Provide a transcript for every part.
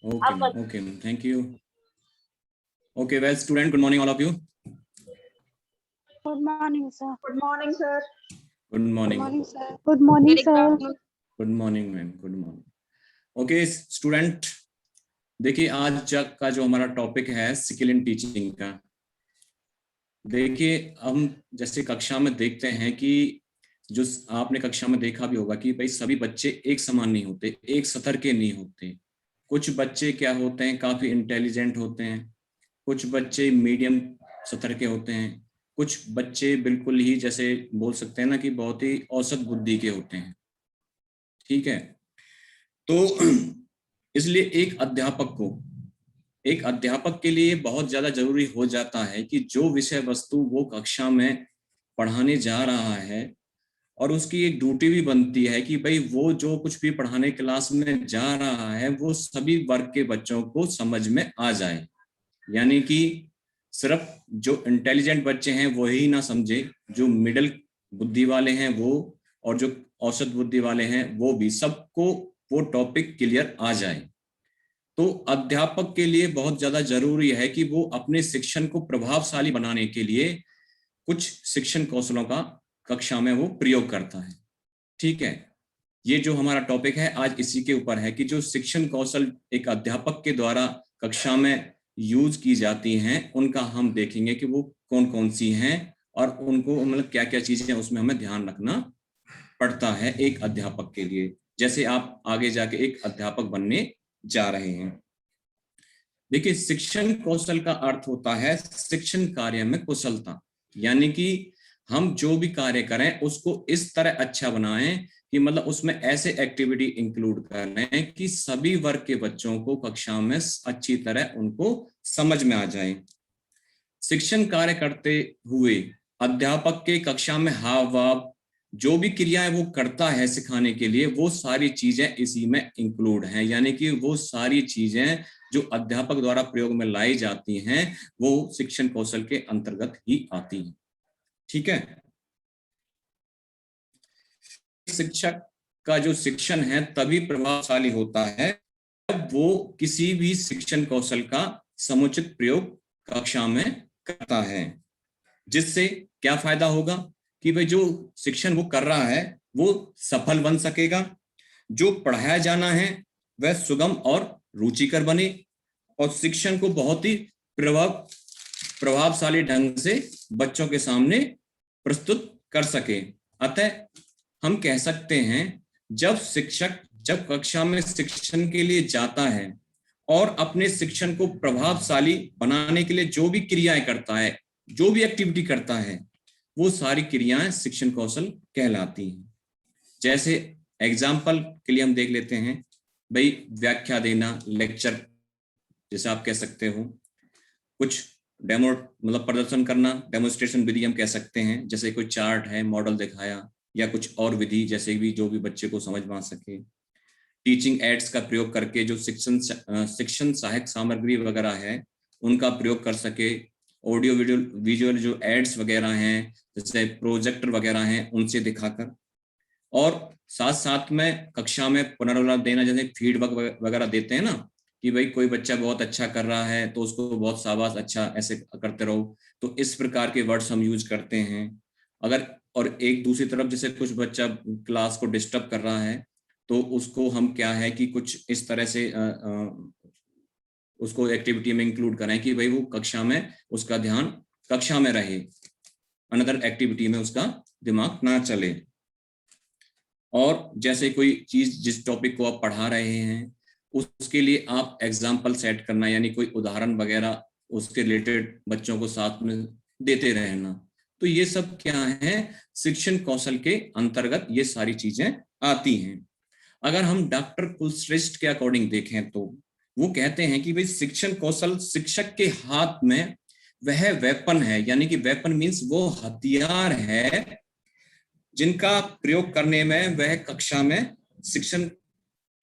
Okay, okay, thank you. Okay, well, student, good morning, all of you. Good morning, sir. Good morning, sir. Good morning. Good morning, sir. Good morning, sir. Good morning, ma'am. Good morning. Okay, student, देखिए आज का जो हमारा topic है skill in teaching का। देखिए हम जैसे कक्षा में देखते हैं कि जो आपने कक्षा में देखा भी होगा कि भाई सभी बच्चे एक समान नहीं होते, एक स्तर के नहीं होते। कुछ बच्चे क्या होते हैं, काफी इंटेलिजेंट होते हैं, कुछ बच्चे मीडियम स्तर के होते हैं, कुछ बच्चे बिल्कुल ही जैसे बोल सकते हैं ना कि बहुत ही औसत बुद्धि के होते हैं। ठीक है, तो इसलिए एक अध्यापक के लिए बहुत ज्यादा जरूरी हो जाता है कि जो विषय वस्तु वो कक्षा में पढ़ाने जा रहा है, और उसकी एक ड्यूटी भी बनती है कि भाई वो जो कुछ भी पढ़ाने क्लास में जा रहा है वो सभी वर्ग के बच्चों को समझ में आ जाए। यानी कि सिर्फ जो इंटेलिजेंट बच्चे हैं वो ही ना समझे, जो मिडिल बुद्धि वाले हैं वो, और जो औसत बुद्धि वाले हैं वो भी, सबको वो टॉपिक क्लियर आ जाए। तो अध्यापक के लिए बहुत ज्यादा जरूरी है कि वो अपने शिक्षण को प्रभावशाली बनाने के लिए कुछ शिक्षण कौशलों का कक्षा में वो प्रयोग करता है। ठीक है, ये जो हमारा टॉपिक है आज इसी के ऊपर है कि जो शिक्षण कौशल एक अध्यापक के द्वारा कक्षा में यूज की जाती हैं उनका हम देखेंगे कि वो कौन कौन सी हैं, और उनको मतलब क्या क्या चीजें उसमें हमें ध्यान रखना पड़ता है एक अध्यापक के लिए, जैसे आप आगे जाके एक अध्यापक बनने जा रहे हैं। देखिए, शिक्षण कौशल का अर्थ होता है शिक्षण कार्य में कुशलता, यानी कि हम जो भी कार्य करें उसको इस तरह अच्छा बनाएं कि मतलब उसमें ऐसे एक्टिविटी इंक्लूड करें कि सभी वर्ग के बच्चों को कक्षा में अच्छी तरह उनको समझ में आ जाए। शिक्षण कार्य करते हुए अध्यापक के कक्षा में हाव भाव जो भी क्रियाएं वो करता है सिखाने के लिए, वो सारी चीजें इसी में इंक्लूड हैं। यानी कि वो सारी चीजें जो अध्यापक द्वारा प्रयोग में लाई जाती हैं वो शिक्षण कौशल के अंतर्गत ही आती हैं। ठीक है, शिक्षक का जो शिक्षण है तभी प्रभावशाली होता है जब वो किसी भी शिक्षण कौशल का समुचित प्रयोग कक्षा में करता है, जिससे क्या फायदा होगा कि भाई जो शिक्षण वो कर रहा है वो सफल बन सकेगा, जो पढ़ाया जाना है वह सुगम और रुचिकर बने, और शिक्षण को बहुत ही प्रभावशाली ढंग से बच्चों के सामने प्रस्तुत कर सके। अतः हम कह सकते हैं जब शिक्षक जब कक्षा में शिक्षण के लिए जाता है और अपने शिक्षण को प्रभावशाली बनाने के लिए जो भी क्रियाएं करता है, जो भी एक्टिविटी करता है, वो सारी क्रियाएं शिक्षण कौशल कहलाती हैं। जैसे एग्जाम्पल के लिए हम देख लेते हैं, भाई व्याख्या देना, लेक्चर जैसे आप कह सकते हो, कुछ डेमो मतलब प्रदर्शन करना, डेमोन्स्ट्रेशन विधि हम कह सकते हैं, जैसे कोई चार्ट है, मॉडल दिखाया, या कुछ और विधि जैसे भी जो भी बच्चे को समझ में आ सके। टीचिंग एड्स का प्रयोग करके जो शिक्षण सहायक सामग्री वगैरह है उनका प्रयोग कर सके। ऑडियो विजुअल जो एड्स वगैरह हैं, जैसे प्रोजेक्टर वगैरह हैं, उनसे दिखाकर, और साथ साथ में कक्षा में पुनरावृत्ति देना, जैसे फीडबैक वगैरह देते हैं ना कि भाई कोई बच्चा बहुत अच्छा कर रहा है तो उसको बहुत शाबाश, अच्छा ऐसे करते रहो, तो इस प्रकार के वर्ड्स हम यूज करते हैं। अगर और एक दूसरी तरफ जैसे कुछ बच्चा क्लास को डिस्टर्ब कर रहा है तो उसको हम क्या है कि कुछ इस तरह से उसको एक्टिविटी में इंक्लूड करें कि भाई वो कक्षा में उसका ध्यान कक्षा में रहे, अनदर एक्टिविटी में उसका दिमाग ना चले। और जैसे कोई चीज जिस टॉपिक को आप पढ़ा रहे हैं उसके लिए आप एग्जाम्पल सेट करना, यानी कोई उदाहरण वगैरह उसके रिलेटेड बच्चों को साथ में देते रहना, तो ये सब क्या है शिक्षण कौशल के अंतर्गत ये सारी चीजें आती हैं। अगर हम डॉक्टर कुलश्रेष्ठ के अकॉर्डिंग देखें तो वो कहते हैं कि भाई शिक्षण कौशल शिक्षक के हाथ में वह वेपन है, यानी कि वेपन मीन्स वो हथियार है जिनका प्रयोग करने में वह कक्षा में शिक्षण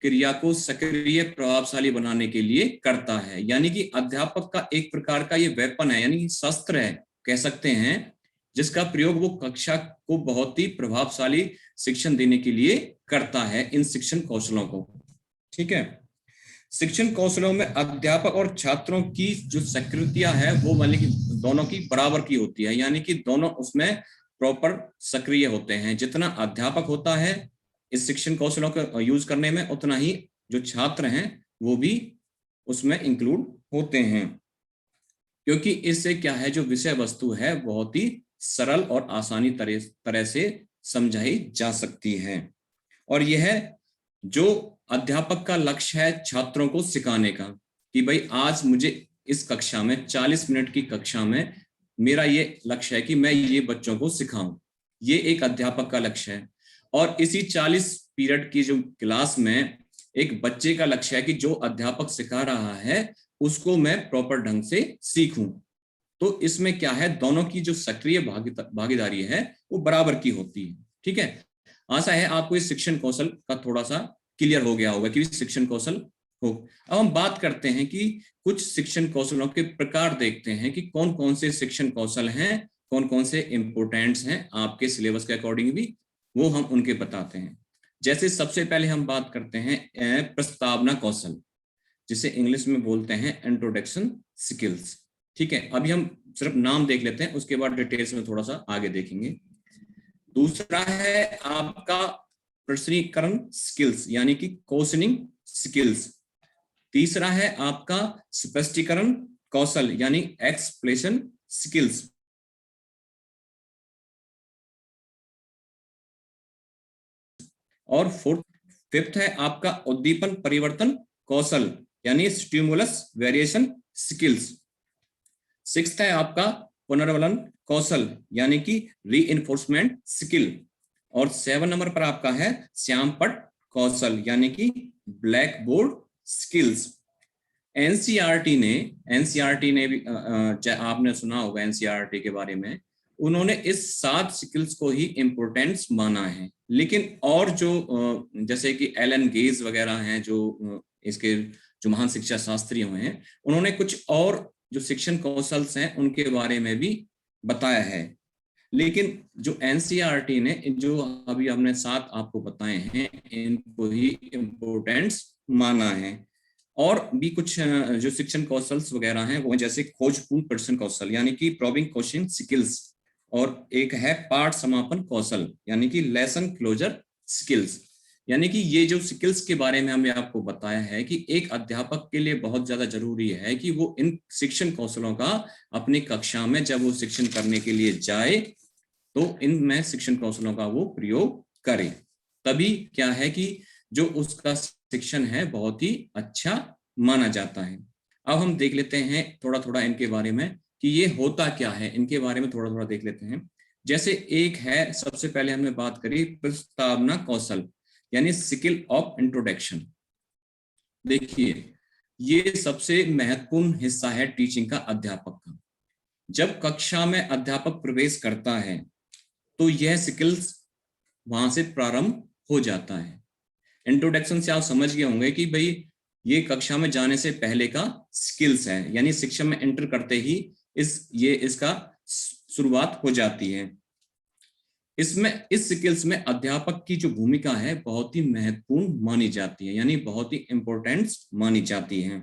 क्रिया को सक्रिय प्रभावशाली बनाने के लिए करता है। यानी कि अध्यापक का एक प्रकार का ये वेपन है, यानी कि शस्त्र है कह सकते हैं, जिसका प्रयोग वो कक्षा को बहुत ही प्रभावशाली शिक्षण देने के लिए करता है इन शिक्षण कौशलों को। ठीक है, शिक्षण कौशलों में अध्यापक और छात्रों की जो सक्रियता है वो मतलब कि दोनों की बराबर की होती है, यानी कि दोनों उसमें प्रॉपर सक्रिय होते हैं। जितना अध्यापक होता है इस शिक्षण कौशलों को यूज करने में, उतना ही जो छात्र हैं वो भी उसमें इंक्लूड होते हैं, क्योंकि इससे क्या है, जो विषय वस्तु है बहुत ही सरल और आसानी तरह से समझाई जा सकती है। और यह जो अध्यापक का लक्ष्य है छात्रों को सिखाने का, कि भाई आज मुझे इस कक्षा में 40 मिनट की कक्षा में मेरा ये लक्ष्य है कि मैं ये बच्चों को सिखाऊं, ये एक अध्यापक का लक्ष्य है। और इसी 40 पीरियड की जो क्लास में एक बच्चे का लक्ष्य है कि जो अध्यापक सिखा रहा है उसको मैं प्रॉपर ढंग से सीखूं। तो इसमें क्या है, दोनों की जो सक्रिय भागीदारी है वो बराबर की होती है। ठीक है, आशा है आपको इस शिक्षण कौशल का थोड़ा सा क्लियर हो गया होगा कि शिक्षण कौशल हो। अब हम बात करते हैं कि कुछ शिक्षण कौशलों के प्रकार देखते हैं कि कौन कौन से शिक्षण कौशल हैं, कौन कौन से इंपोर्टेंट्स हैं आपके सिलेबस के अकॉर्डिंग भी, वो हम उनके बताते हैं। जैसे सबसे पहले हम बात करते हैं प्रस्तावना कौशल, जिसे इंग्लिश में बोलते हैं इंट्रोडक्शन स्किल्स। ठीक है, अभी हम सिर्फ नाम देख लेते हैं, उसके बाद डिटेल्स में थोड़ा सा आगे देखेंगे। दूसरा है आपका प्रश्नीकरण स्किल्स, यानी कि क्वेश्चनिंग स्किल्स। तीसरा है आपका स्पष्टीकरण कौशल, यानी एक्सप्लेनेशन स्किल्स। और फिफ्थ है आपका उद्दीपन परिवर्तन कौशल, यानी स्टिमुलस वेरिएशन स्किल्स। सिक्स्थ है आपका पुनर्वलन कौशल, यानी कि रीइंफोर्समेंट स्किल। और 7 नंबर पर आपका है श्यामपट्ट कौशल, यानी कि ब्लैक बोर्ड स्किल्स। एनसीईआरटी ने भी आपने सुना होगा एनसीईआरटी के बारे में, उन्होंने इस 7 स्किल्स को ही इंपोर्टेंस माना है। लेकिन और जो जैसे कि एलन गेज वगैरह हैं, जो इसके जो महान शिक्षा शास्त्री हुए हैं, उन्होंने कुछ और जो शिक्षण कौशल्स हैं उनके बारे में भी बताया है। लेकिन जो एनसीईआरटी ने जो अभी हमने 7 आपको बताए हैं, इनको ही इंपोर्टेंस माना है। और भी कुछ जो शिक्षण कौशल्स वगैरह हैं वो जैसे खोजपूर्ण प्रश्न कौशल, यानी कि प्रॉबिंग क्वेश्चन स्किल्स। और एक है पाठ समापन कौशल, यानी कि लेसन क्लोजर स्किल्स। यानी कि ये जो स्किल्स के बारे में हमने आपको बताया है कि एक अध्यापक के लिए बहुत ज्यादा जरूरी है कि वो इन शिक्षण कौशलों का अपनी कक्षा में जब वो शिक्षण करने के लिए जाए तो इनमें शिक्षण कौशलों का वो प्रयोग करे। तभी क्या है कि जो उसका शिक्षण है बहुत ही अच्छा माना जाता है। अब हम देख लेते हैं थोड़ा थोड़ा इनके बारे में कि ये होता क्या है, इनके बारे में थोड़ा थोड़ा देख लेते हैं। जैसे एक है, सबसे पहले हमने बात करी प्रस्तावना कौशल, यानी स्किल ऑफ इंट्रोडक्शन। देखिए, ये सबसे महत्वपूर्ण हिस्सा है टीचिंग का अध्यापक का। जब कक्षा में अध्यापक प्रवेश करता है तो यह स्किल्स वहां से प्रारंभ हो जाता है। इंट्रोडक्शन से आप समझ गए होंगे कि भाई ये कक्षा में जाने से पहले का स्किल्स है, यानी शिक्षा में एंटर करते ही इसका शुरुआत हो जाती है। इसमें इस स्किल्स में अध्यापक की जो भूमिका है बहुत ही महत्वपूर्ण मानी जाती है, यानी बहुत ही इंपॉर्टेंस मानी जाती है।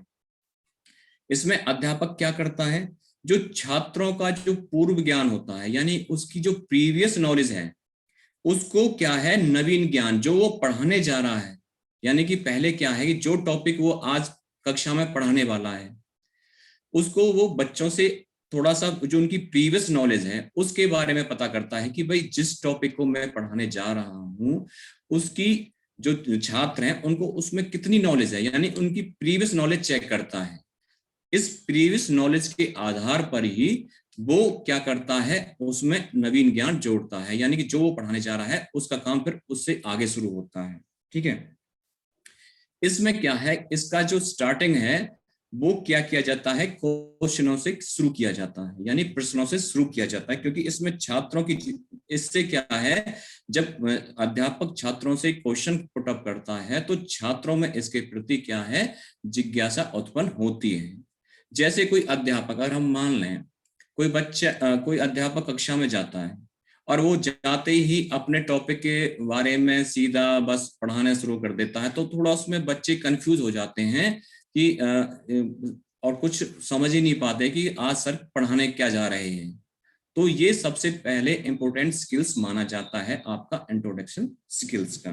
इसमें अध्यापक क्या करता है, जो छात्रों का जो पूर्व ज्ञान होता है, यानी उसकी जो प्रीवियस नॉलेज है, उसको क्या है नवीन ज्ञान जो वो पढ़ाने जा रहा है, यानी कि पहले क्या है कि जो टॉपिक वो आज कक्षा में पढ़ाने वाला है उसको वो बच्चों से थोड़ा सा जो उनकी प्रीवियस नॉलेज है उसके बारे में पता करता है कि भाई जिस टॉपिक को मैं पढ़ाने जा रहा हूँ उसकी जो छात्र हैं उनको उसमें कितनी नॉलेज है, यानी उनकी प्रीवियस नॉलेज चेक करता है। इस प्रीवियस नॉलेज के आधार पर ही वो क्या करता है, उसमें नवीन ज्ञान जोड़ता है, यानी कि जो वो पढ़ाने जा रहा है उसका काम फिर उससे आगे शुरू होता है। ठीक है, इसमें क्या है, इसका जो स्टार्टिंग है वो क्या किया जाता है, क्वेश्चनों से शुरू किया जाता है, यानी प्रश्नों से शुरू किया जाता है, क्योंकि इसमें छात्रों की इससे क्या है, जब अध्यापक छात्रों से क्वेश्चन पुट अप करता है तो छात्रों में इसके प्रति क्या है, जिज्ञासा उत्पन्न होती है। जैसे कोई अध्यापक, अगर हम मान लें कोई बच्चा कोई अध्यापक कक्षा में जाता है और वो जाते ही अपने टॉपिक के बारे में सीधा बस पढ़ाना शुरू कर देता है, तो थोड़ा उसमें बच्चे कंफ्यूज हो जाते हैं कि और कुछ समझ ही नहीं पाते कि आज सर पढ़ाने क्या जा रहे हैं। तो ये सबसे पहले इंपॉर्टेंट स्किल्स माना जाता है आपका इंट्रोडक्शन स्किल्स का।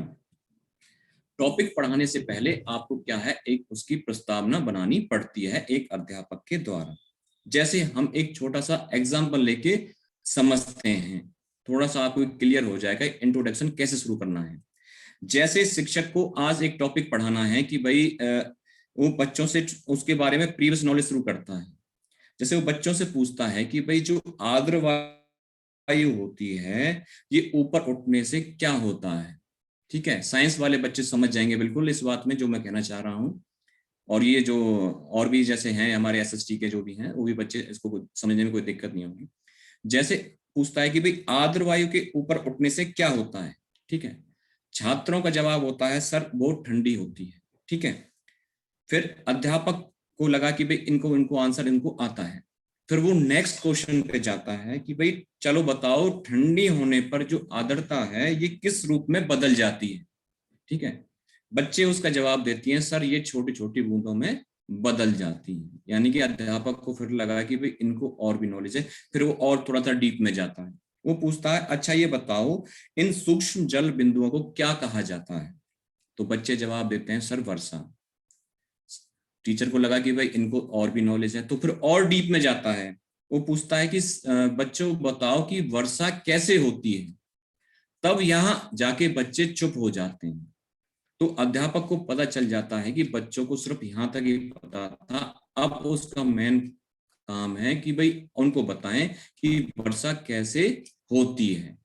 टॉपिक पढ़ाने से पहले आपको क्या है, एक उसकी प्रस्तावना बनानी पड़ती है एक अध्यापक के द्वारा। जैसे हम एक छोटा सा एग्जाम्पल लेके समझते हैं, थोड़ा सा आपको क्लियर हो जाएगा इंट्रोडक्शन कैसे शुरू करना है। जैसे शिक्षक को आज एक टॉपिक पढ़ाना है कि भाई वो बच्चों से उसके बारे में प्रीवियस नॉलेज शुरू करता है। जैसे वो बच्चों से पूछता है कि भाई जो आर्द्र वायु होती है ये ऊपर उठने से क्या होता है। ठीक है, साइंस वाले बच्चे समझ जाएंगे बिल्कुल इस बात में जो मैं कहना चाह रहा हूँ। और ये जो और भी जैसे हैं हमारे एसएसटी के जो भी हैं वो भी बच्चे इसको समझने में कोई दिक्कत नहीं होगी। जैसे पूछता है कि भाई आर्द्र वायु के ऊपर उठने से क्या होता है। ठीक है, छात्रों का जवाब होता है सर वो ठंडी होती है। ठीक है, फिर अध्यापक को लगा कि भाई इनको इनको आंसर इनको आता है। फिर वो नेक्स्ट क्वेश्चन पे जाता है कि भाई चलो बताओ ठंडी होने पर जो आर्द्रता है ये किस रूप में बदल जाती है। ठीक है, बच्चे उसका जवाब देती हैं सर ये छोटी छोटी बूंदों में बदल जाती है। यानी कि अध्यापक को फिर लगा कि भाई इनको और भी नॉलेज है। फिर वो और थोड़ा सा डीप में जाता है, वो पूछता है अच्छा ये बताओ इन सूक्ष्म जल बिंदुओं को क्या कहा जाता है। तो बच्चे जवाब देते हैं सर वर्षा। टीचर को लगा कि भाई इनको और भी नॉलेज है, तो फिर और डीप में जाता है। वो पूछता है कि बच्चों बताओ कि वर्षा कैसे होती है। तब यहां जाके बच्चे चुप हो जाते हैं। तो अध्यापक को पता चल जाता है कि बच्चों को सिर्फ यहां तक ही पता था, अब उसका मेन काम है कि भाई उनको बताएं कि वर्षा कैसे होती है।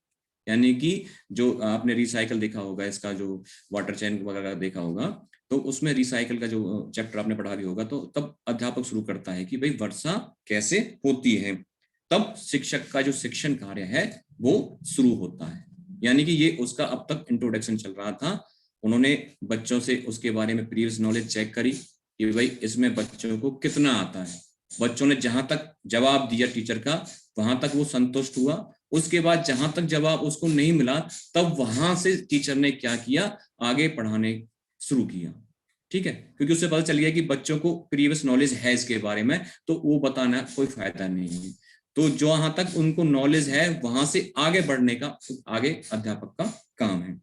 यानी कि जो आपने रिसाइकल देखा होगा, इसका जो वाटर चैन वगैरह देखा होगा, तो उसमें रिसाइकल का जो चैप्टर आपने पढ़ा भी होगा, तो तब अध्यापक शुरू करता है कि भाई वर्षा कैसे होती है। तब शिक्षक का जो शिक्षण कार्य है वो शुरू होता है। यानी कि ये उसका अब तक इंट्रोडक्शन चल रहा था। उन्होंने बच्चों से उसके बारे में प्रीवियस नॉलेज चेक करी कि भाई इसमें बच्चों को कितना आता है। बच्चों ने जहां तक जवाब दिया टीचर का वहां तक वो संतुष्ट हुआ। उसके बाद जहां तक जवाब उसको नहीं मिला तब वहां से टीचर ने क्या किया, आगे पढ़ाने शुरू किया। ठीक है, क्योंकि उससे पता चल गया कि बच्चों को प्रीवियस नॉलेज है इसके बारे में, तो वो बताना कोई फायदा नहीं है। तो जहां तक उनको नॉलेज है वहां से आगे बढ़ने का आगे अध्यापक का काम है।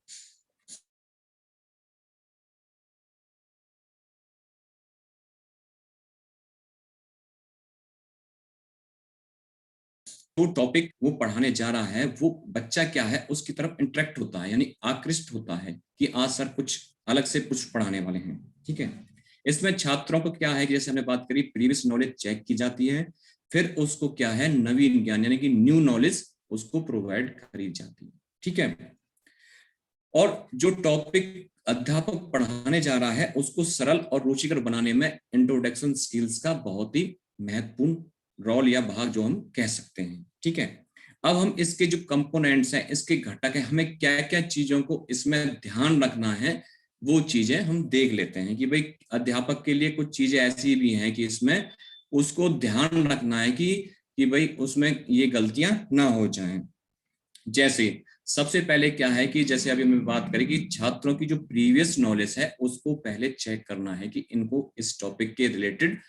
जो टॉपिक वो पढ़ाने जा रहा है वो बच्चा क्या है उसकी तरफ इंटरेक्ट होता है, यानी आकृष्ट होता है कि आज सर कुछ अलग से कुछ पढ़ाने वाले हैं। ठीक है, इसमें छात्रों को क्या है कि जैसे हमने बात करी प्रीवियस नॉलेज चेक की जाती है, फिर उसको क्या है नवीन ज्ञान यानी कि न्यू नॉलेज उसको प्रोवाइड करी जाती है। ठीक है, और जो टॉपिक अध्यापक पढ़ाने जा रहा है उसको सरल और रुचिकर बनाने में इंट्रोडक्शन स्किल्स का बहुत ही महत्वपूर्ण रोल या भाग जो हम कह सकते हैं। ठीक है, अब हम इसके जो कंपोनेंट्स हैं, इसके घटक हैं, हमें क्या क्या चीजों को इसमें ध्यान रखना है वो चीजें हम देख लेते हैं कि भाई अध्यापक के लिए कुछ चीजें ऐसी भी हैं कि इसमें उसको ध्यान रखना है कि भाई उसमें ये गलतियां ना हो जाएं। जैसे सबसे पहले क्या है कि जैसे अभी मैं बात करें कि छात्रों की जो प्रीवियस नॉलेज है उसको पहले चेक करना है कि इनको इस टॉपिक के रिलेटेड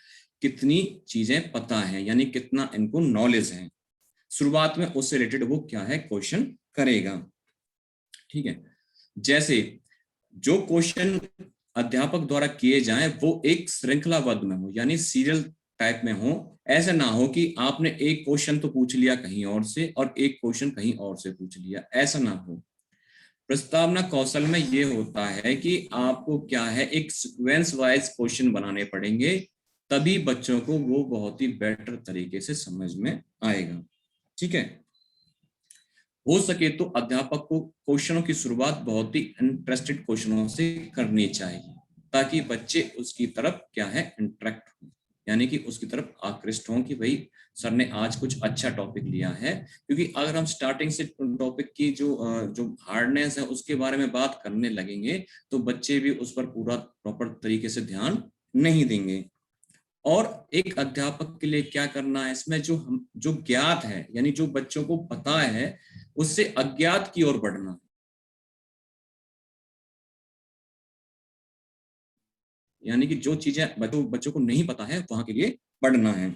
कितनी चीजें पता है, यानी कितना इनको नॉलेज है। शुरुआत में उससे रिलेटेड वो क्या है क्वेश्चन करेगा। ठीक है, जैसे जो क्वेश्चन अध्यापक द्वारा किए जाएं वो एक श्रृंखलाबद्ध में हो, यानी सीरियल टाइप में हो। ऐसा ना हो कि आपने एक क्वेश्चन तो पूछ लिया कहीं और से और एक क्वेश्चन कहीं और से पूछ लिया, ऐसा ना हो। प्रस्तावना कौशल में ये होता है कि आपको क्या है एक सीक्वेंस वाइज क्वेश्चन बनाने पड़ेंगे, तभी बच्चों को वो बहुत ही बेटर तरीके से समझ में आएगा। ठीक है, हो सके तो अध्यापक को क्वेश्चनों की शुरुआत बहुत ही इंटरेस्टेड क्वेश्चनों से करनी चाहिए ताकि बच्चे उसकी तरफ क्या है इंटरेक्ट हो, यानी कि उसकी तरफ आकृष्ट हों कि भाई सर ने आज कुछ अच्छा टॉपिक लिया है। क्योंकि अगर हम स्टार्टिंग से टॉपिक की जो हार्डनेस है उसके बारे में बात करने लगेंगे तो बच्चे भी उस पर पूरा प्रॉपर तरीके से ध्यान नहीं देंगे। और एक अध्यापक के लिए क्या करना है इसमें, जो ज्ञात है यानी जो बच्चों को पता है उससे अज्ञात की ओर बढ़ना है, यानी कि जो चीजें बच्चों को नहीं पता है वहां के लिए बढ़ना है।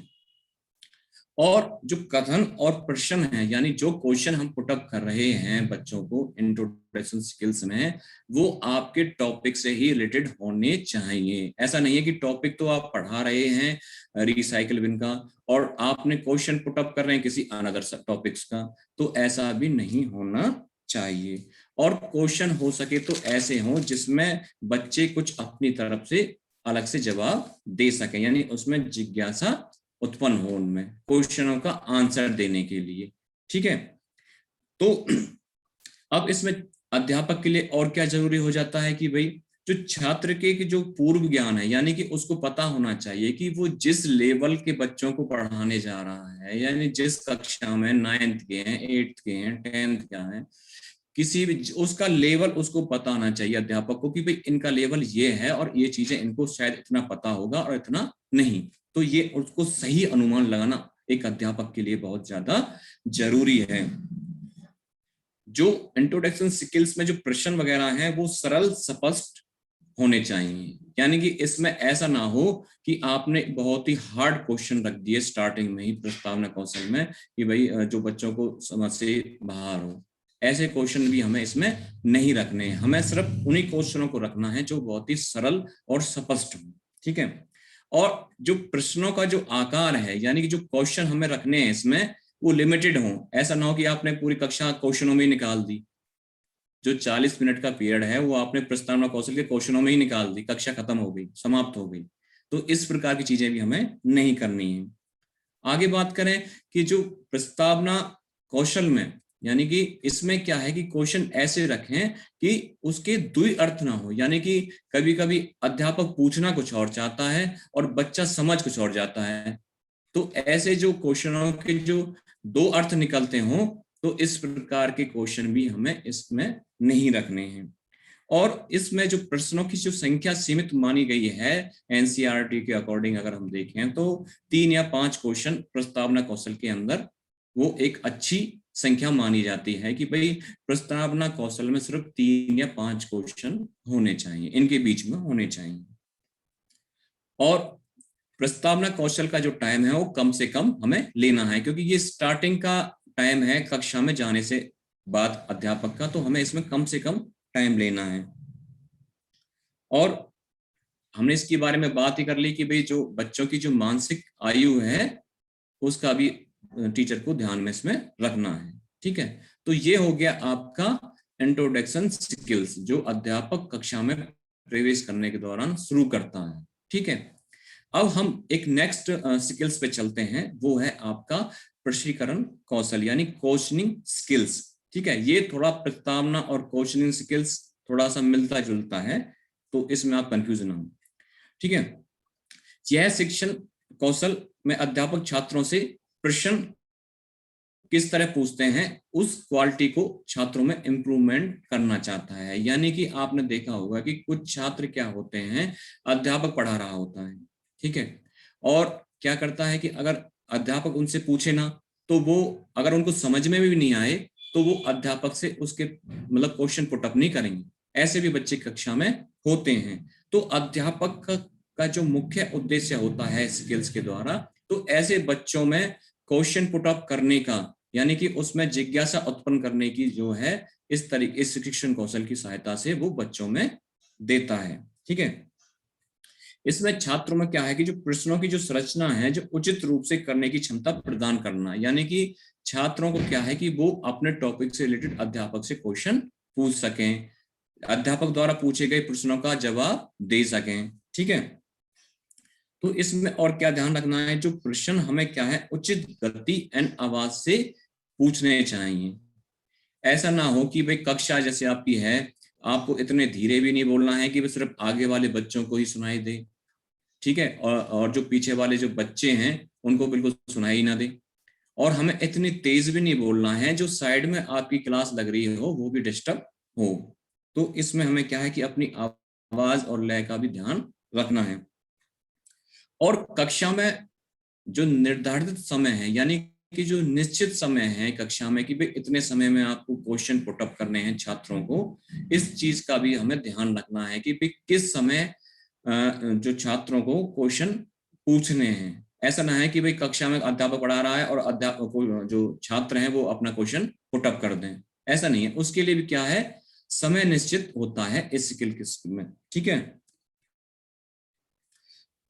और जो कथन और प्रश्न है यानी जो क्वेश्चन हम पुटअप कर रहे हैं बच्चों को इंट्रोडक्शन स्किल्स में, वो आपके टॉपिक से ही रिलेटेड होने चाहिए। ऐसा नहीं है कि टॉपिक तो आप पढ़ा रहे हैं रिसाइकिल बिन का और आपने क्वेश्चन पुटअप कर रहे हैं किसी अनदर टॉपिक्स का, तो ऐसा भी नहीं होना चाहिए। और क्वेश्चन हो सके तो ऐसे हो जिसमें बच्चे कुछ अपनी तरफ से अलग से जवाब दे सके, यानी उसमें जिज्ञासा उत्पन्न हो उनमें क्वेश्चनों का आंसर देने के लिए। ठीक है, तो अब इसमें अध्यापक के लिए और क्या जरूरी हो जाता है कि भाई जो छात्र के जो पूर्व ज्ञान है यानी कि उसको पता होना चाहिए कि वो जिस लेवल के बच्चों को पढ़ाने जा रहा है, यानी जिस कक्षा में 9th के हैं, 8th के हैं, 10th का है, किसी भी उसका लेवल उसको पता होना चाहिए अध्यापक को कि भाई इनका लेवल ये है और ये चीजें इनको शायद इतना पता होगा और इतना नहीं। तो ये उसको सही अनुमान लगाना एक अध्यापक के लिए बहुत ज्यादा जरूरी है। जो इंट्रोडक्शन स्किल्स में जो प्रश्न वगैरह हैं वो सरल स्पष्ट होने चाहिए, यानी कि इसमें ऐसा ना हो कि आपने बहुत ही हार्ड क्वेश्चन रख दिए स्टार्टिंग में ही प्रस्तावना कौशल में कि भाई जो बच्चों को समझ से बाहर हो। ऐसे क्वेश्चन भी हमें इसमें नहीं रखने हैं, हमें सिर्फ उन्हीं क्वेश्चनों को रखना है जो बहुत ही सरल और स्पष्ट हो। ठीक है, और जो प्रश्नों का जो आकार है यानी कि जो क्वेश्चन हमें रखने हैं इसमें वो लिमिटेड हो। ऐसा ना हो कि आपने पूरी कक्षा क्वेश्चनों में ही निकाल दी, जो 40 मिनट का पीरियड है वो आपने प्रस्तावना कौशल के क्वेश्चनों में ही निकाल दी, कक्षा खत्म हो गई, समाप्त हो गई। तो इस प्रकार की चीजें भी हमें नहीं करनी है। आगे बात करें कि जो प्रस्तावना कौशल में यानी कि इसमें क्या है कि क्वेश्चन ऐसे रखें कि उसके द्वि अर्थ ना हो, यानी कि कभी कभी अध्यापक पूछना कुछ और चाहता है और बच्चा समझ कुछ और जाता है, तो ऐसे जो क्वेश्चनों के जो दो अर्थ निकलते हों तो इस प्रकार के क्वेश्चन भी हमें इसमें नहीं रखने हैं। और इसमें जो प्रश्नों की जो संख्या सीमित मानी गई है एनसीईआरटी के अकॉर्डिंग अगर हम देखें तो 3 या 5 क्वेश्चन प्रस्तावना कौशल के अंदर वो एक अच्छी संख्या मानी जाती है कि भाई प्रस्तावना कौशल में सिर्फ 3 या 5 क्वेश्चन होने चाहिए, इनके बीच में होने चाहिए। और प्रस्तावना कौशल का जो टाइम है वो कम से कम हमें लेना है, क्योंकि ये स्टार्टिंग का टाइम है कक्षा में जाने से बाद अध्यापक का, तो हमें इसमें कम से कम टाइम लेना है। और हमने इसके बारे में बात ही कर ली कि भाई जो बच्चों की जो मानसिक आयु है उसका भी टीचर को ध्यान में इसमें रखना है। ठीक है, तो ये हो गया आपका इंट्रोडक्शन स्किल्स जो अध्यापक कक्षा में प्रवेश करने के दौरान शुरू करता है। ठीक है, अब हम एक नेक्स्ट स्किल्स पे चलते हैं, वो है आपका प्रशिक्षण कौशल यानी कोचिंग स्किल्स। ठीक है, ये थोड़ा प्रस्तावना और कोचिंग स्किल्स थोड़ा सा मिलता जुलता है, तो इसमें आप कंफ्यूज ना हो। ठीक है, यह शिक्षण कौशल में अध्यापक छात्रों से प्रश्न किस तरह पूछते हैं उस क्वालिटी को छात्रों में इंप्रूवमेंट करना चाहता है। यानी कि आपने देखा होगा कि कुछ छात्र क्या होते हैं, अध्यापक पढ़ा रहा होता है, ठीक है, और क्या करता है कि अगर अध्यापक उनसे पूछे ना तो वो अगर उनको समझ में भी नहीं आए तो वो अध्यापक से उसके मतलब क्वेश्चन पुटअप नहीं करेंगे। ऐसे भी बच्चे कक्षा में होते हैं। तो अध्यापक का जो मुख्य उद्देश्य होता है स्किल्स के द्वारा, तो ऐसे बच्चों में क्वेश्चन पुटअप करने का यानी कि उसमें जिज्ञासा उत्पन्न करने की जो है इस तरीके इस शिक्षण कौशल की सहायता से वो बच्चों में देता है। ठीक है, इसमें छात्रों में क्या है कि जो प्रश्नों की जो संरचना है जो उचित रूप से करने की क्षमता प्रदान करना, यानी कि छात्रों को क्या है कि वो अपने टॉपिक से रिलेटेड अध्यापक से क्वेश्चन पूछ सकें, अध्यापक द्वारा पूछे गए प्रश्नों का जवाब दे सकें। ठीक है, तो इसमें और क्या ध्यान रखना है, जो प्रश्न हमें क्या है उचित गति एंड आवाज से पूछने चाहिए। ऐसा ना हो कि भाई कक्षा जैसे आपकी है, आपको इतने धीरे भी नहीं बोलना है कि सिर्फ आगे वाले बच्चों को ही सुनाई दे, ठीक है, और जो पीछे वाले जो बच्चे हैं उनको बिल्कुल सुनाई ना दे। और हमें इतनी तेज भी नहीं बोलना है जो साइड में आपकी क्लास लग रही हो वो भी डिस्टर्ब हो। तो इसमें हमें क्या है कि अपनी आवाज और लय का भी ध्यान रखना है। और कक्षा में जो निर्धारित समय है, यानी कि जो निश्चित समय है कक्षा में कि भाई इतने समय में आपको क्वेश्चन पुटअप करने हैं छात्रों को, इस चीज का भी हमें ध्यान रखना है कि भाई किस समय जो छात्रों को क्वेश्चन पूछने हैं। ऐसा ना है कि भाई कक्षा में अध्यापक पढ़ा रहा है और अध्यापक जो छात्र हैं वो अपना क्वेश्चन पुटअप कर दें, ऐसा नहीं है। उसके लिए भी क्या है, समय निश्चित होता है इस स्किल के में, ठीक है।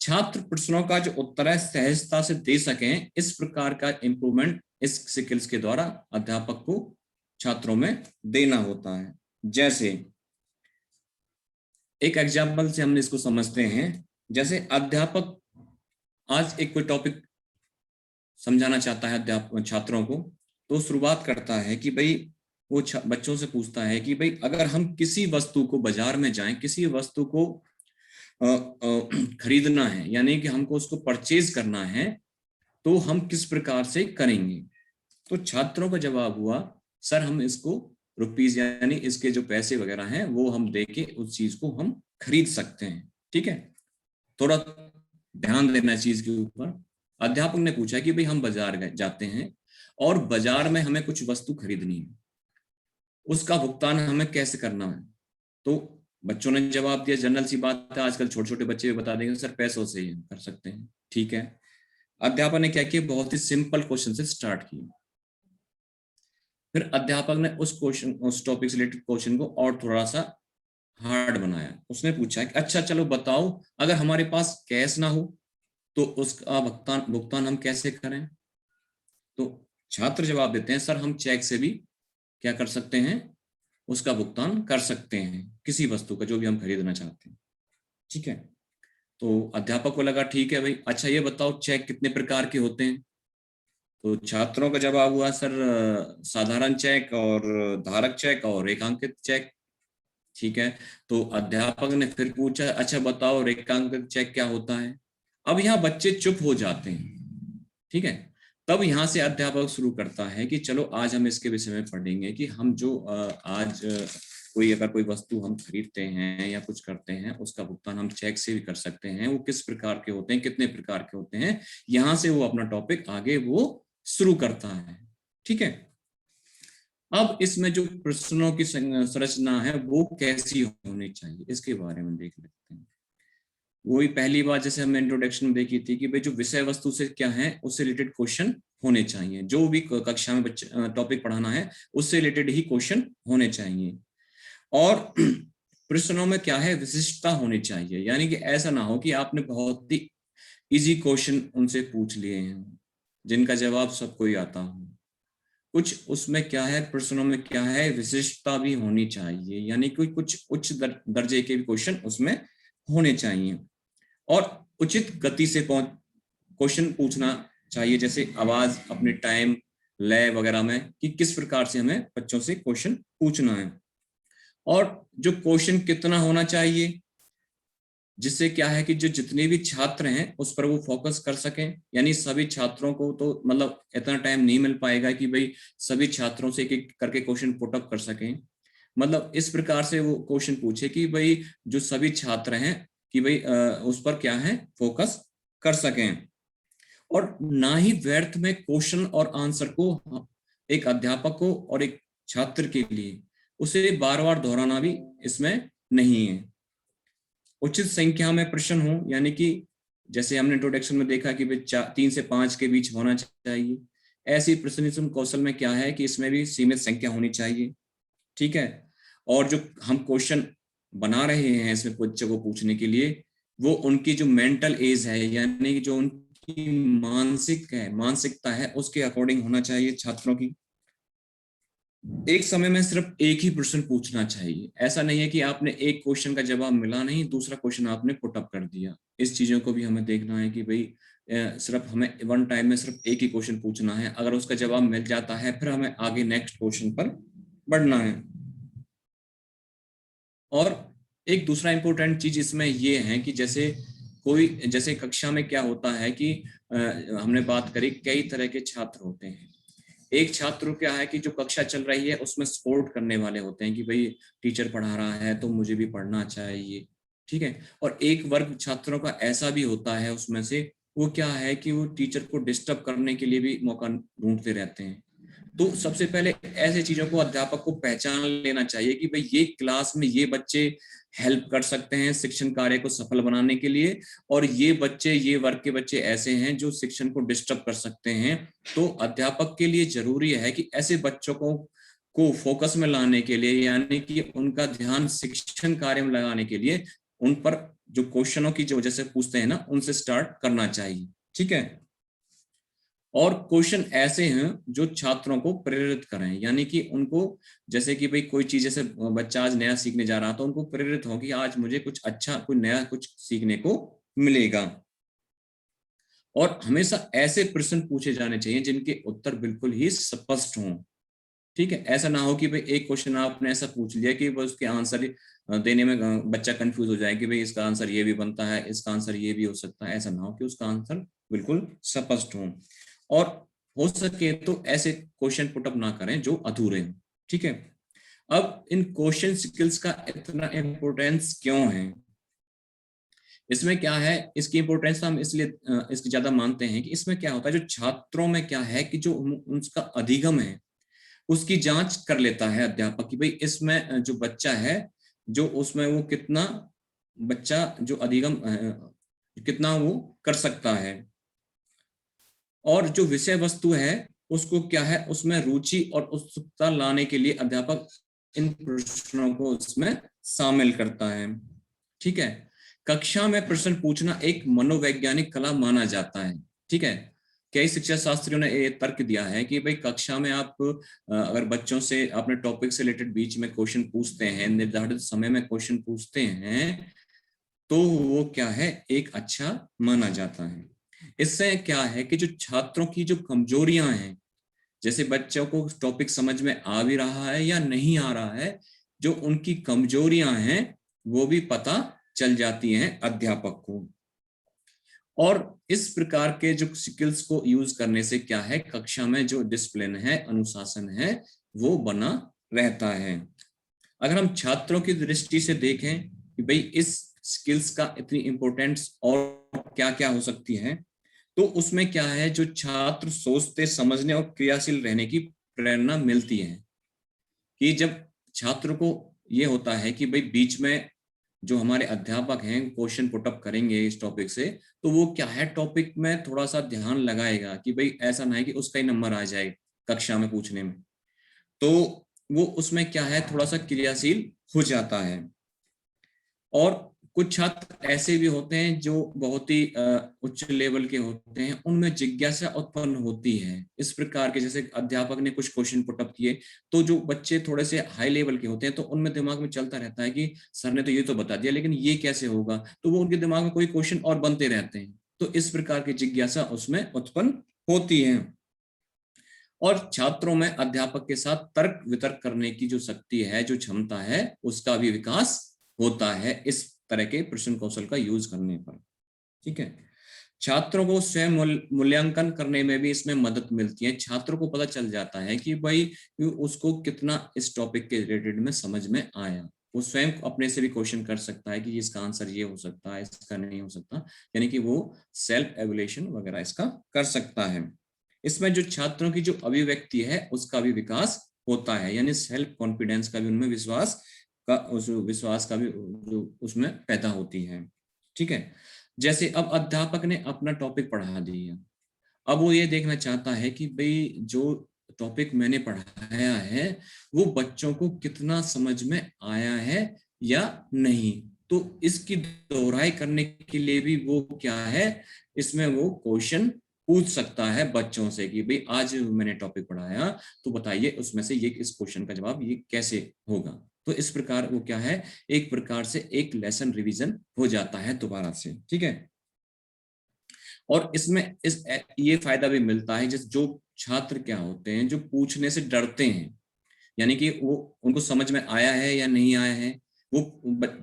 छात्र प्रश्नों का जो उत्तर है सहजता से दे सकें, इस प्रकार का इंप्रूवमेंट इस स्किल्स के द्वारा अध्यापक को छात्रों में देना होता है। जैसे एक एग्जाम्पल से हमने इसको समझते हैं। जैसे अध्यापक आज एक कोई टॉपिक समझाना चाहता है अध्यापक छात्रों को, तो शुरुआत करता है कि भाई वो बच्चों से पूछता है कि भाई अगर हम किसी वस्तु को बाजार में जाएं, किसी वस्तु को खरीदना है, यानी कि हमको उसको परचेज करना है, तो हम किस प्रकार से करेंगे। तो छात्रों का जवाब हुआ, सर हम इसको रुपीज यानी इसके जो पैसे वगैरह हैं वो हम देके उस चीज को हम खरीद सकते हैं, ठीक है। थोड़ा ध्यान देना चीज के ऊपर। अध्यापक ने पूछा कि भाई हम बाजार जाते हैं और बाजार में हमें कुछ वस्तु खरीदनी है, उसका भुगतान हमें कैसे करना है। तो बच्चों ने जवाब दिया, जनरल सी बात है, आजकल छोटे छोटे बच्चे भी बता देंगे सर पैसों से ही कर सकते हैं, ठीक है। अध्यापक ने क्या किया, बहुत ही सिंपल क्वेश्चन से स्टार्ट किया। फिर अध्यापक ने उस क्वेश्चन, उस टॉपिक से रिलेटेड क्वेश्चन को और थोड़ा सा हार्ड बनाया। उसने पूछा कि अच्छा चलो बताओ, अगर हमारे पास कैश ना हो तो उसका भुगतान हम कैसे करें। तो छात्र जवाब देते हैं, सर हम चेक से भी क्या कर सकते हैं, उसका भुगतान कर सकते हैं, किसी वस्तु का जो भी हम खरीदना चाहते हैं, ठीक है। तो अध्यापक को लगा ठीक है भाई, अच्छा ये बताओ चेक कितने प्रकार के होते हैं। तो छात्रों का जवाब हुआ, सर साधारण चेक और धारक चेक और रेखांकित चेक, ठीक है। तो अध्यापक ने फिर पूछा, अच्छा बताओ रेखांकित चेक क्या होता है। अब यहाँ बच्चे चुप हो जाते हैं, ठीक है। तब यहाँ से अध्यापक शुरू करता है कि चलो आज हम इसके विषय में पढ़ेंगे कि हम जो आज कोई अगर कोई वस्तु हम खरीदते हैं या कुछ करते हैं, उसका भुगतान हम चेक से भी कर सकते हैं, वो किस प्रकार के होते हैं, कितने प्रकार के होते हैं। यहाँ से वो अपना टॉपिक आगे वो शुरू करता है, ठीक है। अब इसमें जो प्रश्नों की संरचना है वो कैसी होनी चाहिए, इसके बारे में देख लेते हैं। वही पहली बात जैसे हमने इंट्रोडक्शन में देखी थी कि भाई जो विषय वस्तु से क्या है उससे रिलेटेड क्वेश्चन होने चाहिए। जो भी कक्षा में बच्चे टॉपिक पढ़ाना है उससे रिलेटेड ही क्वेश्चन होने चाहिए। और प्रश्नों में क्या है, विशिष्टता होनी चाहिए, यानी कि ऐसा ना हो कि आपने बहुत ही इजी क्वेश्चन उनसे पूछ लिए हैं जिनका जवाब सबको ही आता हो। कुछ उसमें क्या है, प्रश्नों में क्या है, विशिष्टता भी होनी चाहिए, यानी कि कुछ उच्च दर्जे के भी क्वेश्चन उसमें होने चाहिए। और उचित गति से क्वेश्चन पूछना चाहिए, जैसे आवाज, अपने टाइम, लय वगैरह में, कि किस प्रकार से हमें बच्चों से क्वेश्चन पूछना है। और जो क्वेश्चन कितना होना चाहिए, जिससे क्या है कि जो जितने भी छात्र हैं उस पर वो फोकस कर सकें, यानी सभी छात्रों को तो मतलब इतना टाइम नहीं मिल पाएगा कि भाई सभी छात्रों से एक एक करके क्वेश्चन पुट अप कर सकें। मतलब इस प्रकार से वो क्वेश्चन पूछे कि भाई जो सभी छात्र हैं कि भाई उस पर क्या है फोकस कर सकें। और ना ही व्यर्थ में क्वेश्चन और आंसर को एक अध्यापक को और एक छात्र के लिए उसे बार बार दोहराना भी इसमें नहीं है। उचित संख्या में प्रश्न हो, यानी कि जैसे हमने इंट्रोडक्शन में देखा कि 3 से 5 के बीच होना चाहिए, ऐसी प्रश्न कौशल में क्या है कि इसमें भी सीमित संख्या होनी चाहिए, ठीक है। और जो हम क्वेश्चन बना रहे हैं इसमें बच्चों को पूछने के लिए, वो उनकी जो मेंटल एज है, यानी कि जो उनकी मानसिकता है उसके अकॉर्डिंग होना चाहिए छात्रों की। एक समय में सिर्फ एक ही प्रश्न पूछना चाहिए, ऐसा नहीं है कि आपने एक क्वेश्चन का जवाब मिला नहीं, दूसरा क्वेश्चन आपने पुट अप कर दिया। इस चीजों को भी हमें देखना है कि भाई सिर्फ हमें वन टाइम में सिर्फ एक ही क्वेश्चन पूछना है, अगर उसका जवाब मिल जाता है फिर हमें आगे नेक्स्ट क्वेश्चन पर बढ़ना है। और एक दूसरा इंपॉर्टेंट चीज इसमें ये है कि जैसे कक्षा में क्या होता है कि हमने बात करी कई तरह के छात्र होते हैं। एक छात्र क्या है कि जो कक्षा चल रही है उसमें सपोर्ट करने वाले होते हैं कि भाई टीचर पढ़ा रहा है तो मुझे भी पढ़ना चाहिए, ठीक है। और एक वर्ग छात्रों का ऐसा भी होता है उसमें से, वो क्या है कि वो टीचर को डिस्टर्ब करने के लिए भी मौका ढूंढते रहते हैं। तो सबसे पहले ऐसे चीजों को अध्यापक को पहचान लेना चाहिए कि भाई ये क्लास में ये बच्चे हेल्प कर सकते हैं शिक्षण कार्य को सफल बनाने के लिए, और ये बच्चे, ये वर्ग के बच्चे ऐसे हैं जो शिक्षण को डिस्टर्ब कर सकते हैं। तो अध्यापक के लिए जरूरी है कि ऐसे बच्चों को फोकस में लाने के लिए, यानी कि उनका ध्यान शिक्षण कार्य में लगाने के लिए, उन पर जो क्वेश्चनों की जो वजह से पूछते हैं ना, उनसे स्टार्ट करना चाहिए। ठीक है। और क्वेश्चन ऐसे हैं जो छात्रों को प्रेरित करें, यानी कि उनको, जैसे कि भाई कोई चीज, जैसे बच्चा आज नया सीखने जा रहा, तो उनको प्रेरित हो कि आज मुझे कुछ अच्छा, कोई नया कुछ सीखने को मिलेगा। और हमेशा ऐसे प्रश्न पूछे जाने चाहिए जिनके उत्तर बिल्कुल ही स्पष्ट हों। ठीक है। ऐसा ना हो कि भाई एक क्वेश्चन आपने ऐसा पूछ लिया कि वो उसके आंसर देने में बच्चा कंफ्यूज हो जाए कि भाई इसका आंसर ये भी बनता है, इसका आंसर ये भी हो सकता है। ऐसा ना हो कि उसका आंसर बिल्कुल स्पष्ट हो। और हो सके तो ऐसे क्वेश्चन पुटअप ना करें जो अधूरे हों। ठीक है। अब इन क्वेश्चन स्किल्स का इतना इंपोर्टेंस क्यों है, इसमें क्या है, इसकी इंपोर्टेंस हम इसलिए इसकी ज्यादा मानते हैं कि इसमें क्या होता है, जो छात्रों में क्या है कि जो उनका अधिगम है उसकी जांच कर लेता है अध्यापक कि भाई इसमें जो बच्चा है, जो उसमें वो कितना, बच्चा जो अधिगम कितना वो कर सकता है, और जो विषय वस्तु है उसको क्या है, उसमें रुचि और उत्सुकता लाने के लिए अध्यापक इन प्रश्नों को उसमें शामिल करता है। ठीक है। कक्षा में प्रश्न पूछना एक मनोवैज्ञानिक कला माना जाता है। ठीक है। कई शिक्षा शास्त्रियों ने ये तर्क दिया है कि भाई कक्षा में आप अगर बच्चों से अपने टॉपिक से रिलेटेड बीच में क्वेश्चन पूछते हैं, निर्धारित समय में क्वेश्चन पूछते हैं, तो वो क्या है, एक अच्छा माना जाता है। इससे क्या है कि जो छात्रों की जो कमजोरियां हैं, जैसे बच्चों को टॉपिक समझ में आ भी रहा है या नहीं आ रहा है, जो उनकी कमजोरियां हैं वो भी पता चल जाती हैं अध्यापक को। और इस प्रकार के जो स्किल्स को यूज करने से क्या है, कक्षा में जो डिसिप्लिन है, अनुशासन है, वो बना रहता है। अगर हम छात्रों की दृष्टि से देखें कि भाई इस स्किल्स का इतनी इंपॉर्टेंस और क्या क्या हो सकती है, तो उसमें क्या है, जो छात्र सोचते, समझने और क्रियाशील रहने की प्रेरणा मिलती है। कि जब छात्र को ये होता है कि भाई बीच में जो हमारे अध्यापक हैं क्वेश्चन पुटअप करेंगे इस टॉपिक से, तो वो क्या है, टॉपिक में थोड़ा सा ध्यान लगाएगा कि भाई ऐसा ना है कि उसका ही नंबर आ जाए कक्षा में पूछने में, तो वो उसमें क्या है, थोड़ा सा क्रियाशील हो जाता है। और कुछ छात्र ऐसे भी होते हैं जो बहुत ही उच्च लेवल के होते हैं, उनमें जिज्ञासा उत्पन्न होती है इस प्रकार के, जैसे अध्यापक ने कुछ क्वेश्चन पुटअप किए, तो जो बच्चे थोड़े से हाई लेवल के होते हैं तो उनमें दिमाग में चलता रहता है कि सर ने तो ये तो बता दिया, लेकिन ये कैसे होगा, तो वो उनके दिमाग में कोई क्वेश्चन और बनते रहते हैं। तो इस प्रकार की जिज्ञासा उसमें उत्पन्न होती है। और छात्रों में अध्यापक के साथ तर्क वितर्क करने की जो शक्ति है, जो क्षमता है, उसका भी विकास होता है इस तरह के प्रश्न कौशल का यूज करने पर। ठीक है। छात्रों को स्वयं मूल्यांकन करने में भी इसमें मदद मिलती है। छात्रों को पता चल जाता है कि भाई उसको कितना इस टॉपिक के रिलेटेड में समझ में आया। वो स्वयं अपने से भी क्वेश्चन कर सकता है कि इसका आंसर ये हो सकता है, इसका नहीं हो सकता, यानी कि वो सेल्फ एवल्यूएशन वगैरह इसका कर सकता है। इसमें जो छात्रों की जो अभिव्यक्ति है उसका भी विकास होता है, यानी सेल्फ कॉन्फिडेंस का भी उनमें विश्वास का भी जो उसमें पैदा होती है। ठीक है। जैसे अब अध्यापक ने अपना टॉपिक पढ़ा दिया, अब वो ये देखना चाहता है कि भाई जो टॉपिक मैंने पढ़ाया है वो बच्चों को कितना समझ में आया है या नहीं। तो इसकी दोहराई करने के लिए भी वो क्या है, इसमें वो क्वेश्चन पूछ सकता है बच्चों से कि भाई आज मैंने टॉपिक पढ़ाया, तो बताइए उसमें से ये इस क्वेश्चन का जवाब ये कैसे होगा। तो इस प्रकार वो क्या है, एक प्रकार से एक लेसन रिवीजन हो जाता है दोबारा से। ठीक है। और इसमें ये फायदा भी मिलता है, जैसे जो छात्र क्या होते हैं जो पूछने से डरते हैं, यानी कि वो उनको समझ में आया है या नहीं आया है, वो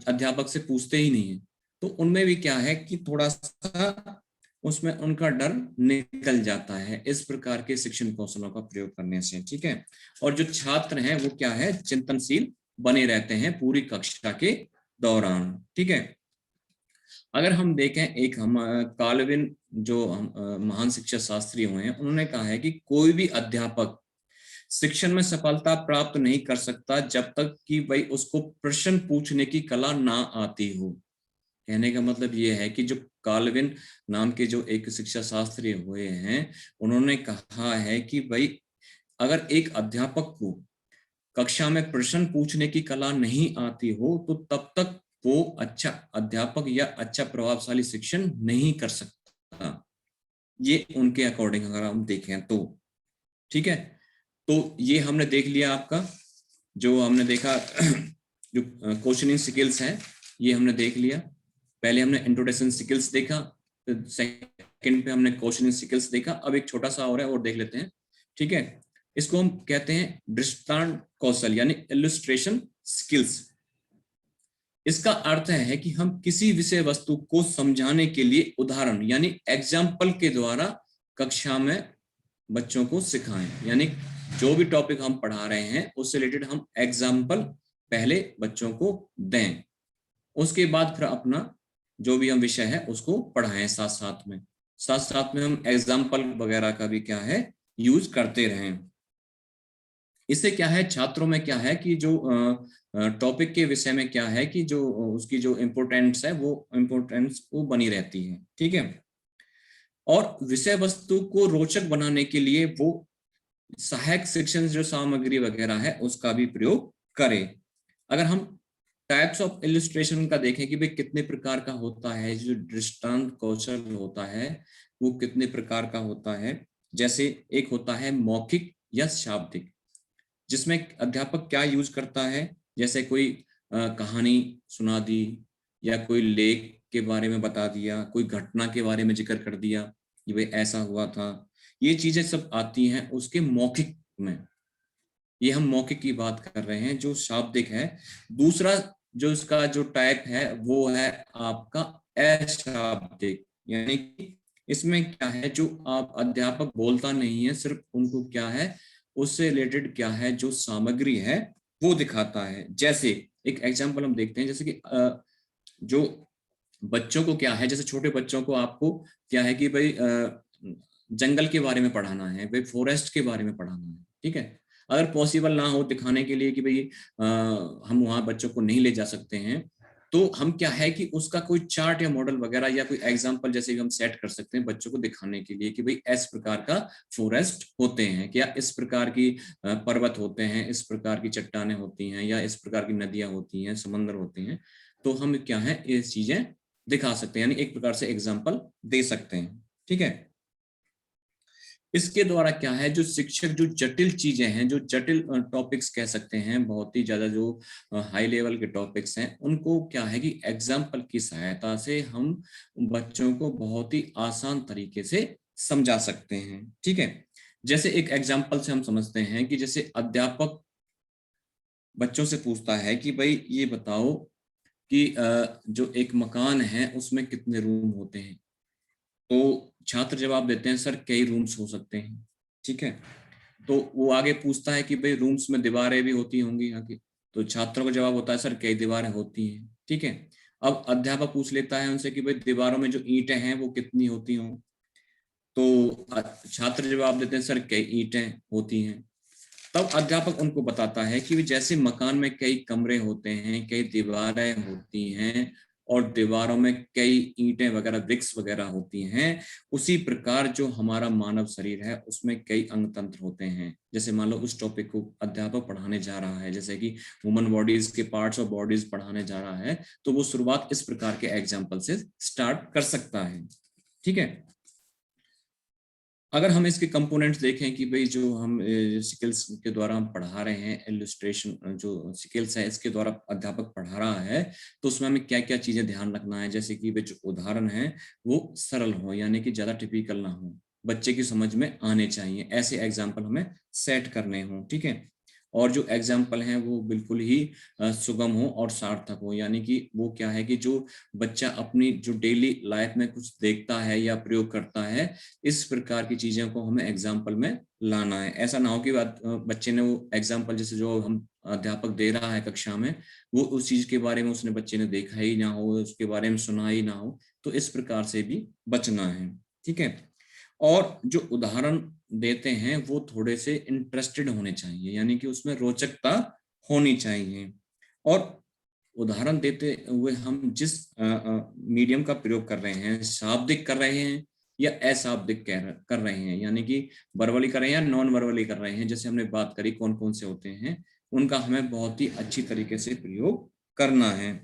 अध्यापक से पूछते ही नहीं है, तो उनमें भी क्या है कि थोड़ा सा उसमें उनका डर निकल जाता है इस प्रकार के शिक्षण कौशलों का प्रयोग करने से। ठीक है। और जो छात्र हैं वो क्या है, चिंतनशील बने रहते हैं पूरी कक्षा के दौरान। ठीक है। अगर हम देखें, एक हम काल्विन जो महान शिक्षा शास्त्री हुए हैं, उन्होंने कहा है कि कोई भी अध्यापक शिक्षण में सफलता प्राप्त नहीं कर सकता जब तक कि भाई उसको प्रश्न पूछने की कला ना आती हो। कहने का मतलब ये है कि जो काल्विन नाम के जो एक शिक्षा शास्त्री हुए हैं, उन्होंने कहा है कि भाई अगर एक अध्यापक को कक्षा में प्रश्न पूछने की कला नहीं आती हो तो तब तक वो अच्छा अध्यापक या अच्छा प्रभावशाली शिक्षण नहीं कर सकता। ये उनके अकॉर्डिंग अगर हम देखें तो ठीक है। तो ये हमने देख लिया आपका, जो हमने देखा जो क्वेश्चनिंग स्किल्स है, ये हमने देख लिया। पहले हमने इंट्रोडक्शन स्किल्स देखा, सेकंड पे हमने क्वेश्चनिंग स्किल्स देखा। अब एक छोटा सा और है और देख लेते हैं, ठीक है। इसको हम कहते हैं दृष्टांत कौशल यानी इलस्ट्रेशन स्किल्स। इसका अर्थ है कि हम किसी विषय वस्तु को समझाने के लिए उदाहरण यानी एग्जाम्पल के द्वारा कक्षा में बच्चों को सिखाएं। यानी जो भी टॉपिक हम पढ़ा रहे हैं उससे रिलेटेड हम एग्जाम्पल पहले बच्चों को दें, उसके बाद फिर अपना जो भी हम विषय है उसको पढ़ाएं। साथ साथ में हम एग्जाम्पल वगैरह का भी क्या है यूज करते रहें। इससे क्या है, छात्रों में क्या है कि जो टॉपिक के विषय में क्या है कि जो उसकी जो इम्पोर्टेंस है वो इम्पोर्टेंस वो बनी रहती है, ठीक है। और विषय वस्तु को रोचक बनाने के लिए वो सहायक शिक्षण जो सामग्री वगैरह है उसका भी प्रयोग करें। अगर हम टाइप्स ऑफ इलस्ट्रेशन का देखें कि भाई कितने प्रकार का होता है, जो दृष्टांत कौशल होता है वो कितने प्रकार का होता है। जैसे एक होता है मौखिक या शाब्दिक, जिसमें अध्यापक क्या यूज करता है, जैसे कोई कहानी सुना दी या कोई लेख के बारे में बता दिया, कोई घटना के बारे में जिक्र कर दिया कि भाई ऐसा हुआ था। ये चीजें सब आती हैं उसके मौखिक में। ये हम मौखिक की बात कर रहे हैं। जो शाब्दिक है, दूसरा जो इसका जो टाइप है वो है आपका अशाब्दिक। यानी कि इसमें क्या है, जो आप अध्यापक बोलता नहीं है, सिर्फ उनको क्या है उससे रिलेटेड क्या है जो सामग्री है वो दिखाता है। जैसे एक एग्जांपल हम देखते हैं, जैसे कि जो बच्चों को क्या है, जैसे छोटे बच्चों को आपको क्या है कि भाई जंगल के बारे में पढ़ाना है, भाई फॉरेस्ट के बारे में पढ़ाना है, ठीक है। अगर पॉसिबल ना हो दिखाने के लिए कि भाई हम वहां बच्चों को नहीं ले जा सकते हैं, तो हम क्या है कि उसका कोई चार्ट या मॉडल वगैरह या कोई एग्जांपल जैसे हम सेट कर सकते हैं बच्चों को दिखाने के लिए कि भाई इस प्रकार का फॉरेस्ट होते हैं, क्या इस प्रकार की पर्वत होते हैं, इस प्रकार की चट्टानें होती हैं, या इस प्रकार की नदियां होती हैं, समंदर होते हैं। तो हम क्या है ये चीजें दिखा सकते हैं, यानी एक प्रकार से एग्जाम्पल दे सकते हैं, ठीक है। इसके द्वारा क्या है, जो शिक्षक जो जटिल चीजें हैं, जो जटिल टॉपिक्स कह सकते हैं, बहुत ही ज्यादा जो हाई लेवल के टॉपिक्स हैं, उनको क्या है कि एग्जाम्पल की सहायता से हम बच्चों को बहुत ही आसान तरीके से समझा सकते हैं, ठीक है। जैसे एक एग्जाम्पल से हम समझते हैं कि जैसे अध्यापक बच्चों से पूछता है कि भाई ये बताओ कि जो एक मकान है उसमें कितने रूम होते हैं। तो छात्र जवाब देते हैं सर कई रूम्स हो सकते हैं, ठीक है। तो वो आगे पूछता है कि भाई रूम्स में दीवारें भी होती होंगी आगे। तो छात्रों का जवाब होता है सर कई दीवारें होती हैं, ठीक है। अब अध्यापक पूछ लेता है उनसे कि भाई दीवारों में जो ईंटें हैं वो कितनी होती हों। तो छात्र जवाब देते हैं सर कई ईंटें होती हैं। तब अध्यापक उनको बताता है कि जैसे मकान में कई कमरे होते हैं, कई दीवारें होती हैं और दीवारों में कई ईंटें वगैरह ब्रिक्स वगैरह होती हैं, उसी प्रकार जो हमारा मानव शरीर है उसमें कई अंग तंत्र होते हैं। जैसे मान लो उस टॉपिक को अध्यापक पढ़ाने जा रहा है, जैसे कि ह्यूमन बॉडीज के पार्ट्स ऑफ बॉडीज पढ़ाने जा रहा है, तो वो शुरुआत इस प्रकार के एग्जाम्पल से स्टार्ट कर सकता है, ठीक है। अगर हम इसके कंपोनेंट्स देखें कि भाई जो हम स्किल्स के द्वारा हम पढ़ा रहे हैं, इलस्ट्रेशन जो स्किल्स है इसके द्वारा अध्यापक पढ़ा रहा है, तो उसमें हमें क्या क्या चीजें ध्यान रखना है। जैसे कि जो उदाहरण है वो सरल हो, यानी कि ज्यादा टिपिकल ना हो, बच्चे की समझ में आने चाहिए, ऐसे एग्जाम्पल हमें सेट करने हों, ठीक है। और जो एग्जाम्पल हैं वो बिल्कुल ही सुगम हो और सार्थक हो। यानी कि वो क्या है कि जो बच्चा अपनी जो डेली लाइफ में कुछ देखता है या प्रयोग करता है, इस प्रकार की चीजें को हमें एग्जाम्पल में लाना है। ऐसा ना हो कि बच्चे ने वो एग्जाम्पल जैसे जो हम अध्यापक दे रहा है कक्षा में, वो उस चीज के बारे में उसने बच्चे ने देखा ही ना हो, उसके बारे में सुना ही ना हो। तो इस प्रकार से भी बचना है, ठीक है। और जो उदाहरण देते हैं वो थोड़े से इंटरेस्टेड होने चाहिए, यानी कि उसमें रोचकता होनी चाहिए। और उदाहरण देते हुए हम जिस मीडियम का प्रयोग कर रहे हैं, शाब्दिक कर रहे हैं या अशाब्दिक कर रहे हैं, यानी कि वर्बली कर रहे हैं या नॉन वर्बली कर रहे हैं, जैसे हमने बात करी कौन कौन से होते हैं, उनका हमें बहुत ही अच्छी तरीके से प्रयोग करना है।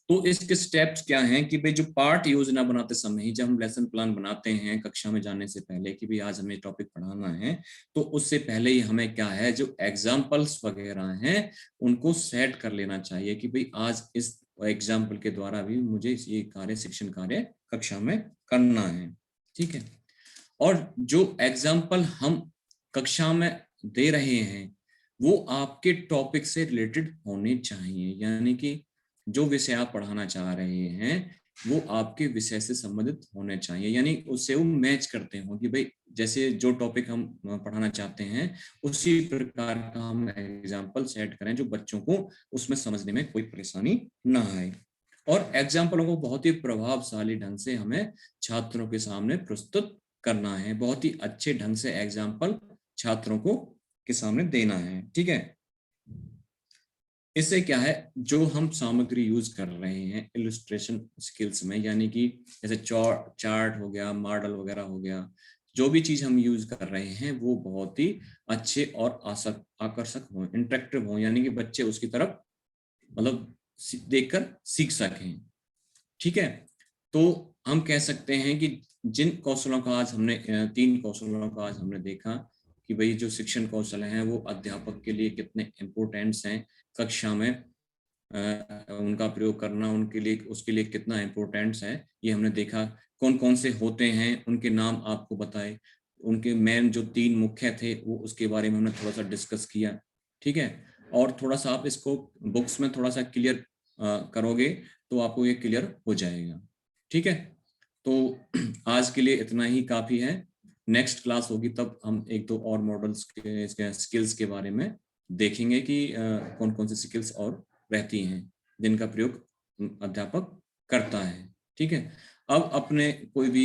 तो इसके स्टेप्स क्या हैं कि भाई जो पाठ योजना बनाते समय ही, जब हम लेसन प्लान बनाते हैं कक्षा में जाने से पहले कि भाई आज हमें टॉपिक पढ़ाना है, तो उससे पहले ही हमें क्या है जो एग्जाम्पल्स वगैरह हैं उनको सेट कर लेना चाहिए कि भाई आज इस एग्जाम्पल के द्वारा भी मुझे ये कार्य, शिक्षण कार्य कक्षा में करना है, ठीक है। और जो एग्जाम्पल हम कक्षा में दे रहे हैं वो आपके टॉपिक से रिलेटेड होने चाहिए, यानी कि जो विषय आप पढ़ाना चाह रहे हैं वो आपके विषय से संबंधित होने चाहिए, यानी उससे वो मैच करते हो कि भाई जैसे जो टॉपिक हम पढ़ाना चाहते हैं उसी प्रकार का हम एग्जाम्पल सेट करें जो बच्चों को उसमें समझने में कोई परेशानी ना आए। और एग्जाम्पलों को बहुत ही प्रभावशाली ढंग से हमें छात्रों के सामने प्रस्तुत करना है, बहुत ही अच्छे ढंग से एग्जाम्पल छात्रों को के सामने देना है, ठीक है। इससे क्या है जो हम सामग्री यूज कर रहे हैं इलस्ट्रेशन स्किल्स में, यानी कि जैसे चार्ट हो गया, मॉडल वगैरह हो गया, जो भी चीज हम यूज कर रहे हैं वो बहुत ही अच्छे और आकर्षक हो, इंटरेक्टिव हो, यानी कि बच्चे उसकी तरफ मतलब देखकर सीख सकें, ठीक है। तो हम कह सकते हैं कि जिन कौशलों का आज हमने 3 कौशलों का आज हमने देखा कि भाई जो शिक्षण कौशल हैं वो अध्यापक के लिए कितने इम्पोर्टेंट्स हैं, कक्षा में उनका प्रयोग करना उनके लिए, उसके लिए कितना इम्पोर्टेंट्स है, ये हमने देखा। कौन कौन से होते हैं उनके नाम आपको बताए, उनके मेन जो 3 मुख्य थे वो उसके बारे में हमने थोड़ा सा डिस्कस किया, ठीक है। और थोड़ा सा आप इसको बुक्स में थोड़ा सा क्लियर करोगे तो आपको ये क्लियर हो जाएगा, ठीक है। तो आज के लिए इतना ही काफी है। नेक्स्ट क्लास होगी तब हम 1-2 और मॉडल्स के स्किल्स के बारे में देखेंगे कि कौन कौन सी स्किल्स और रहती हैं जिनका प्रयोग अध्यापक करता है, ठीक है। अब अपने कोई भी